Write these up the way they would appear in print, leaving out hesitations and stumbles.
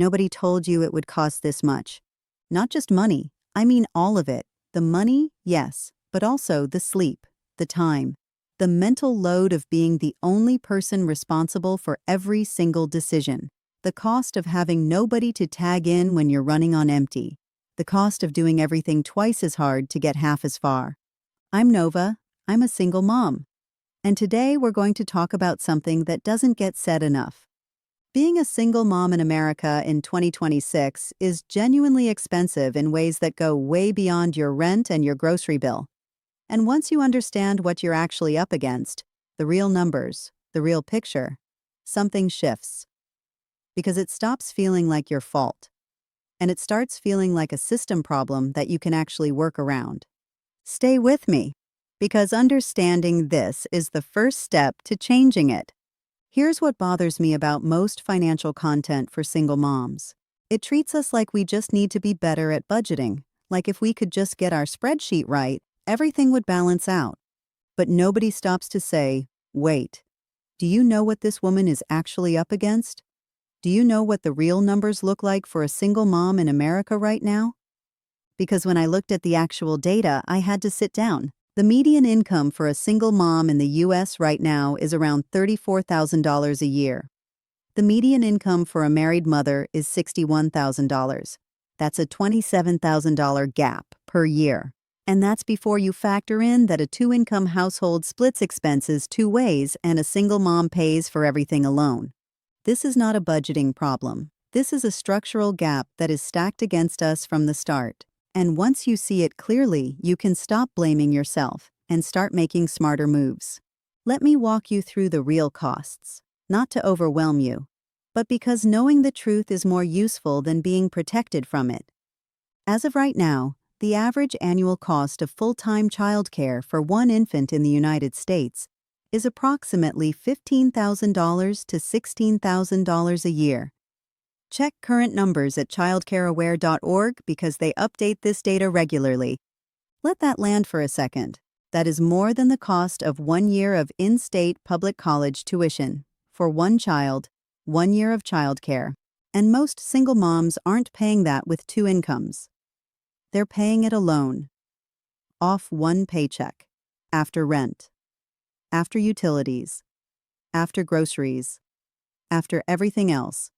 Nobody told you it would cost this much. Not just money, I mean all of it. The money, yes, but also the sleep, the time, the mental load of being the only person responsible for every single decision, the cost of having nobody to tag in when you're running on empty, the cost of doing everything twice as hard to get half as far. I'm Nova, I'm a single mom. And today we're going to talk about something that doesn't get said enough. Being a single mom in America in 2026 is genuinely expensive in ways that go way beyond your rent and your grocery bill. And once you understand what you're actually up against, the real numbers, the real picture, something shifts. Because it stops feeling like your fault. And it starts feeling like a system problem that you can actually work around. Stay with me, because understanding this is the first step to changing it. Here's what bothers me about most financial content for single moms. It treats us like we just need to be better at budgeting, like if we could just get our spreadsheet right, everything would balance out. But nobody stops to say, wait, do you know what this woman is actually up against? Do you know what the real numbers look like for a single mom in America right now? Because when I looked at the actual data, I had to sit down. The median income for a single mom in the U.S. right now is around $34,000 a year. The median income for a married mother is $61,000. That's a $27,000 gap per year. And that's before you factor in that a two-income household splits expenses two ways and a single mom pays for everything alone. This is not a budgeting problem. This is a structural gap that is stacked against us from the start. And once you see it clearly, you can stop blaming yourself and start making smarter moves. Let me walk you through the real costs, not to overwhelm you, but because knowing the truth is more useful than being protected from it. As of right now, the average annual cost of full-time childcare for one infant in the United States is approximately $15,000 to $16,000 a year. Check current numbers at childcareaware.org because they update this data regularly. Let that land for a second. That is more than the cost of 1 year of in-state public college tuition for one child, 1 year of childcare. And most single moms aren't paying that with two incomes. They're paying it alone, off one paycheck, after rent, after utilities, after groceries, after everything else.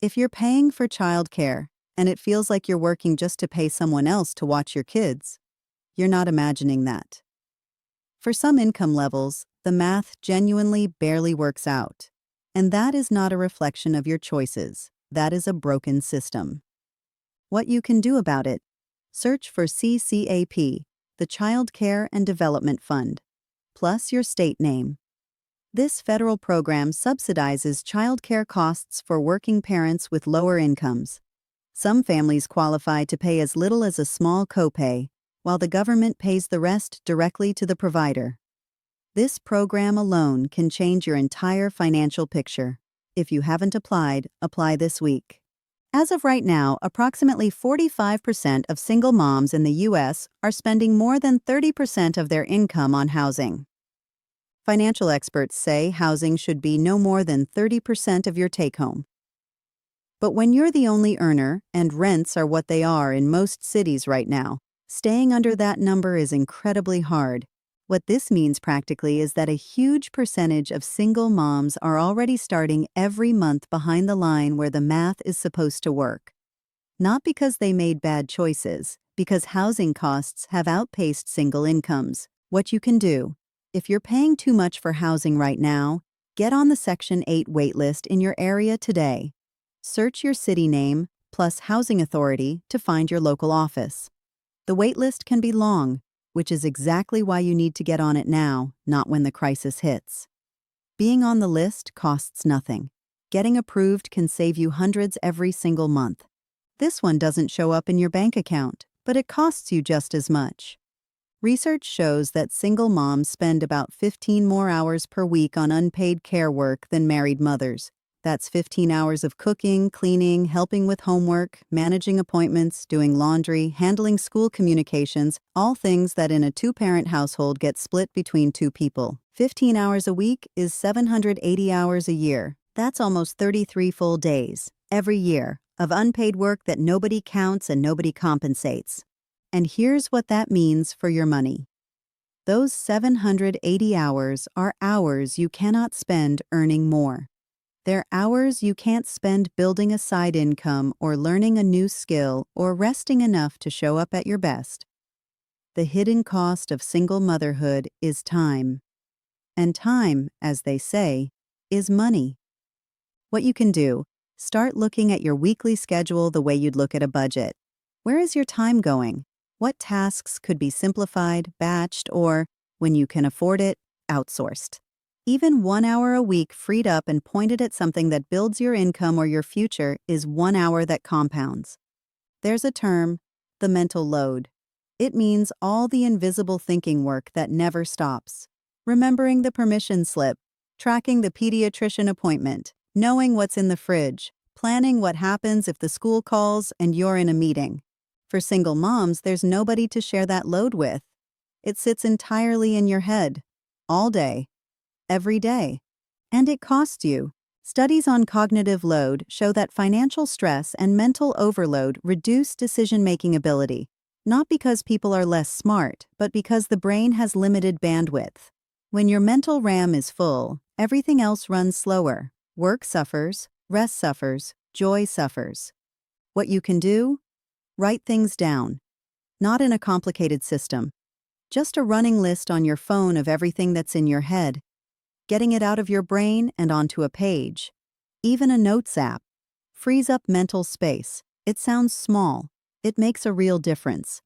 If you're paying for childcare and it feels like you're working just to pay someone else to watch your kids, you're not imagining that. For some income levels, the math genuinely barely works out. And that is not a reflection of your choices. That is a broken system. What you can do about it? Search for CCAP, the Child Care and Development Fund, plus your state name. This federal program subsidizes childcare costs for working parents with lower incomes. Some families qualify to pay as little as a small copay, while the government pays the rest directly to the provider. This program alone can change your entire financial picture. If you haven't applied, apply this week. As of right now, approximately 45% of single moms in the U.S. are spending more than 30% of their income on housing. Financial experts say housing should be no more than 30% of your take-home. But when you're the only earner, and rents are what they are in most cities right now, staying under that number is incredibly hard. What this means practically is that a huge percentage of single moms are already starting every month behind the line where the math is supposed to work. Not because they made bad choices, because housing costs have outpaced single incomes. What you can do: if you're paying too much for housing right now, get on the Section 8 waitlist in your area today. Search your city name plus Housing Authority to find your local office. The waitlist can be long, which is exactly why you need to get on it now, not when the crisis hits. Being on the list costs nothing. Getting approved can save you hundreds every single month. This one doesn't show up in your bank account, but it costs you just as much. Research shows that single moms spend about 15 more hours per week on unpaid care work than married mothers. That's 15 hours of cooking, cleaning, helping with homework, managing appointments, doing laundry, handling school communications, all things that in a two-parent household get split between two people. 15 hours a week is 780 hours a year. That's almost 33 full days. every year, of unpaid work that nobody counts and nobody compensates. And here's what that means for your money. Those 780 hours are hours you cannot spend earning more. They're hours you can't spend building a side income or learning a new skill or resting enough to show up at your best. The hidden cost of single motherhood is time. And time, as they say, is money. What you can do: start looking at your weekly schedule the way you'd look at a budget. Where is your time going? What tasks could be simplified, batched, or, when you can afford it, outsourced? Even 1 hour a week freed up and pointed at something that builds your income or your future is 1 hour that compounds. There's a term: the mental load. It means all the invisible thinking work that never stops. Remembering the permission slip, tracking the pediatrician appointment, knowing what's in the fridge, planning what happens if the school calls and you're in a meeting. For single moms, there's nobody to share that load with. It sits entirely in your head, all day, every day. And it costs you. Studies on cognitive load show that financial stress and mental overload reduce decision-making ability, not because people are less smart, but because the brain has limited bandwidth. When your mental RAM is full, everything else runs slower. Work suffers, rest suffers, joy suffers. What you can do? Write things down. Not in a complicated system. Just a running list on your phone of everything that's in your head. Getting it out of your brain and onto a page. Even a notes app. Frees up mental space. It sounds small. It makes a real difference.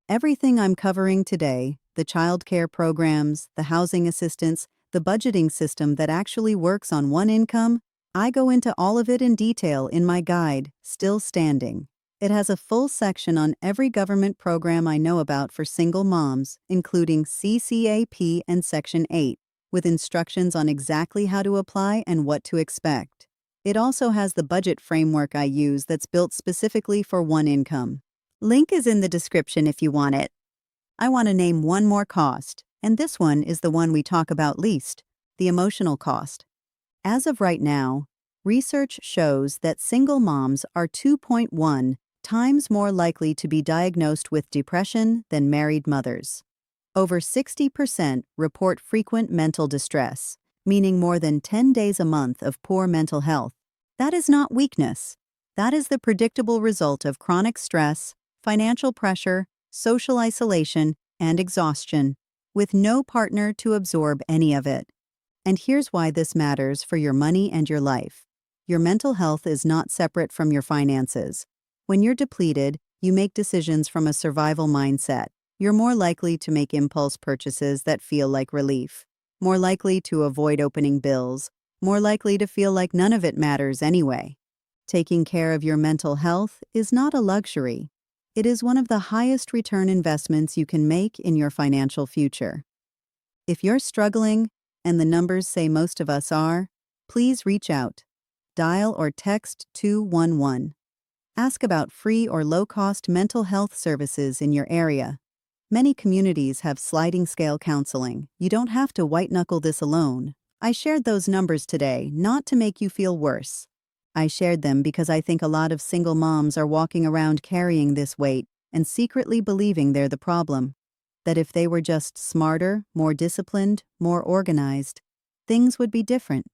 Everything I'm covering today, the childcare programs, the housing assistance, the budgeting system that actually works on one income, I go into all of it in detail in my guide, Still Standing. It has a full section on every government program I know about for single moms, including CCAP and Section 8, with instructions on exactly how to apply and what to expect. It also has the budget framework I use that's built specifically for one income. Link is in the description if you want it. I want to name one more cost, and this one is the one we talk about least: the emotional cost. As of right now, research shows that single moms are 2.1 times more likely to be diagnosed with depression than married mothers. Over 60% report frequent mental distress, meaning more than 10 days a month of poor mental health. That is not weakness. That is the predictable result of chronic stress, financial pressure, social isolation, and exhaustion, with no partner to absorb any of it. And here's why this matters for your money and your life. Your mental health is not separate from your finances. When you're depleted, you make decisions from a survival mindset. You're more likely to make impulse purchases that feel like relief, more likely to avoid opening bills, more likely to feel like none of it matters anyway. Taking care of your mental health is not a luxury. It is one of the highest return investments you can make in your financial future. If you're struggling, and the numbers say most of us are, please reach out. Dial or text 211. Ask about free or low-cost mental health services in your area. Many communities have sliding scale counseling. You don't have to white-knuckle this alone. I shared those numbers today not to make you feel worse. I shared them because I think a lot of single moms are walking around carrying this weight and secretly believing they're the problem. That if they were just smarter, more disciplined, more organized, things would be different.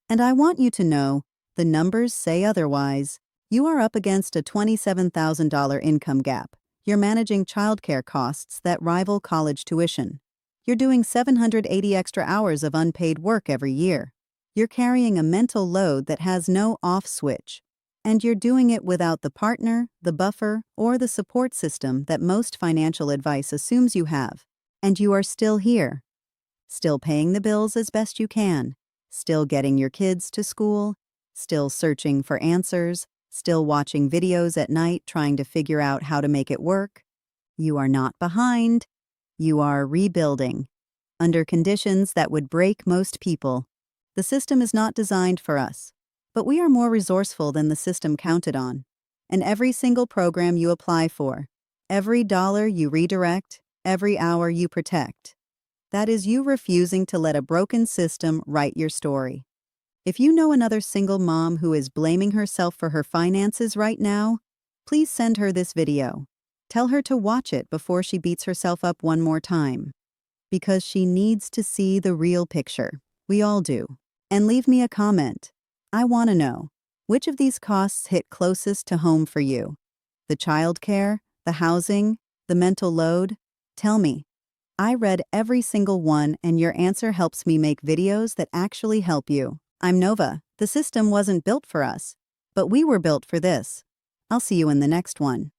And I want you to know, the numbers say otherwise. You are up against a $27,000 income gap. You're managing childcare costs that rival college tuition. You're doing 780 extra hours of unpaid work every year. You're carrying a mental load that has no off switch. And you're doing it without the partner, the buffer, or the support system that most financial advice assumes you have. And you are still here. Still paying the bills as best you can. Still getting your kids to school. Still searching for answers. Still watching videos at night trying to figure out how to make it work. You are not behind. You are rebuilding. Under conditions that would break most people. The system is not designed for us. But we are more resourceful than the system counted on. And every single program you apply for, every dollar you redirect, every hour you protect, that is you refusing to let a broken system write your story. If you know another single mom who is blaming herself for her finances right now, please send her this video. Tell her to watch it before she beats herself up one more time. Because she needs to see the real picture. We all do. And leave me a comment. I want to know, which of these costs hit closest to home for you? The childcare, the housing, the mental load? Tell me. I read every single one, and your answer helps me make videos that actually help you. I'm Nova. The system wasn't built for us, but we were built for this. I'll see you in the next one.